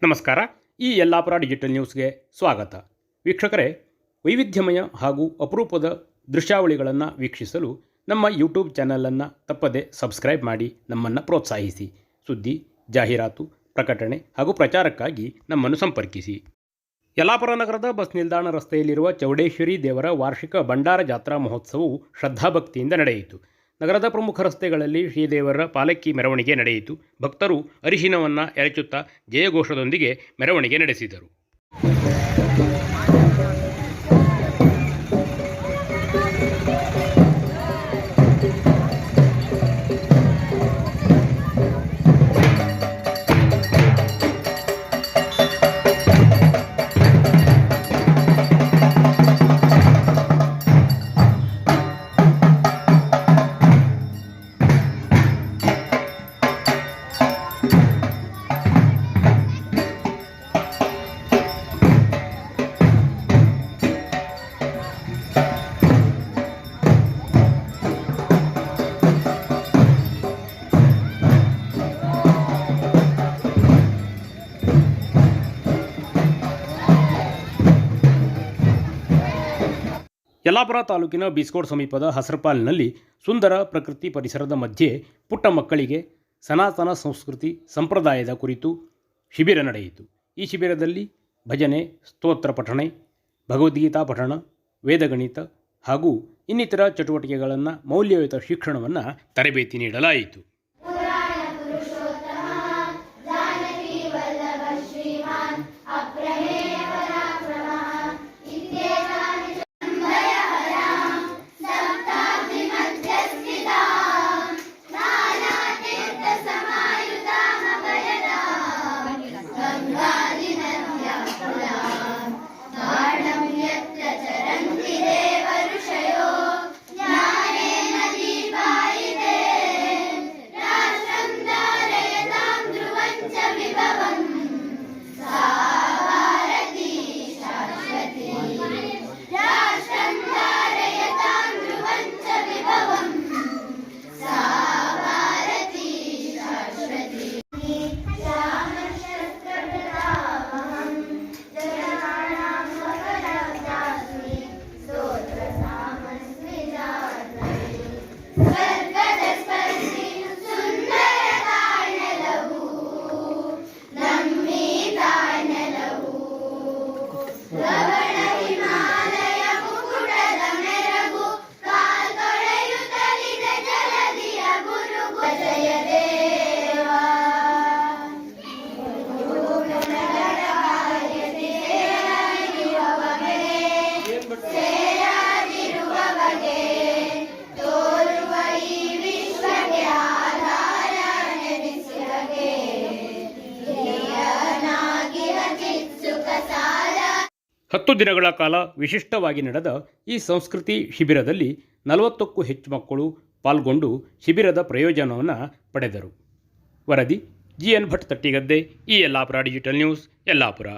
ನಮಸ್ಕಾರ. ಈ ಯಲ್ಲಾಪುರ ಡಿಜಿಟಲ್ ನ್ಯೂಸ್ಗೆ ಸ್ವಾಗತ. ವೀಕ್ಷಕರೇ, ವೈವಿಧ್ಯಮಯ ಹಾಗೂ ಅಪರೂಪದ ದೃಶ್ಯಾವಳಿಗಳನ್ನು ವೀಕ್ಷಿಸಲು ನಮ್ಮ ಯೂಟ್ಯೂಬ್ ಚಾನಲನ್ನು ತಪ್ಪದೆ ಸಬ್ಸ್ಕ್ರೈಬ್ ಮಾಡಿ ನಮ್ಮನ್ನು ಪ್ರೋತ್ಸಾಹಿಸಿ. ಸುದ್ದಿ, ಜಾಹೀರಾತು, ಪ್ರಕಟಣೆ ಹಾಗೂ ಪ್ರಚಾರಕ್ಕಾಗಿ ನಮ್ಮನ್ನು ಸಂಪರ್ಕಿಸಿ. ಯಲ್ಲಾಪುರ ನಗರದ ಬಸ್ ನಿಲ್ದಾಣ ರಸ್ತೆಯಲ್ಲಿರುವ ಚೌಡೇಶ್ವರಿ ದೇವರ ವಾರ್ಷಿಕ ಭಂಡಾರ ಜಾತ್ರಾ ಮಹೋತ್ಸವವು ಶ್ರದ್ಧಾಭಕ್ತಿಯಿಂದ ನಡೆಯಿತು. ನಗರದ ಪ್ರಮುಖ ರಸ್ತೆಗಳಲ್ಲಿ ಶ್ರೀದೇವರ ಪಾಲಕಿ ಮೆರವಣಿಗೆ ನಡೆಯಿತು. ಭಕ್ತರು ಅರಿಶಿನವನ್ನು ಎರಚುತ್ತಾ ಜಯಘೋಷದೊಂದಿಗೆ ಮೆರವಣಿಗೆ ನಡೆಸಿದರು. ಯಲ್ಲಾಪುರ ತಾಲೂಕಿನ ಬೀಸ್ಕೋಡ್ ಸಮೀಪದ ಹಸರಪಾಲ್ನಲ್ಲಿ ಸುಂದರ ಪ್ರಕೃತಿ ಪರಿಸರದ ಮಧ್ಯೆ ಪುಟ್ಟ ಮಕ್ಕಳಿಗೆ ಸನಾತನ ಸಂಸ್ಕೃತಿ ಸಂಪ್ರದಾಯದ ಕುರಿತು ಶಿಬಿರ ನಡೆಯಿತು. ಈ ಶಿಬಿರದಲ್ಲಿ ಭಜನೆ, ಸ್ತೋತ್ರ ಪಠಣೆ, ಭಗವದ್ಗೀತಾ ಪಠಣ, ವೇದಗಣಿತ ಹಾಗೂ ಇನ್ನಿತರ ಚಟುವಟಿಕೆಗಳನ್ನು ಮೌಲ್ಯಯುತ ಶಿಕ್ಷಣವನ್ನು ತರಬೇತಿ ನೀಡಲಾಯಿತು. ಹತ್ತು ದಿನಗಳ ಕಾಲ ವಿಶಿಷ್ಟವಾಗಿ ನಡೆದ ಈ ಸಂಸ್ಕೃತಿ ಶಿಬಿರದಲ್ಲಿ 40ಕ್ಕೂ ಹೆಚ್ಚು ಮಕ್ಕಳು ಪಾಲ್ಗೊಂಡು ಶಿಬಿರದ ಪ್ರಯೋಜನವನ್ನು ಪಡೆದರು. ವರದಿ GN ಭಟ್ ತಟ್ಟಿಗದ್ದೆ, ಈ ಯಲ್ಲಾಪುರ ಡಿಜಿಟಲ್ ನ್ಯೂಸ್, ಯಲ್ಲಾಪುರ.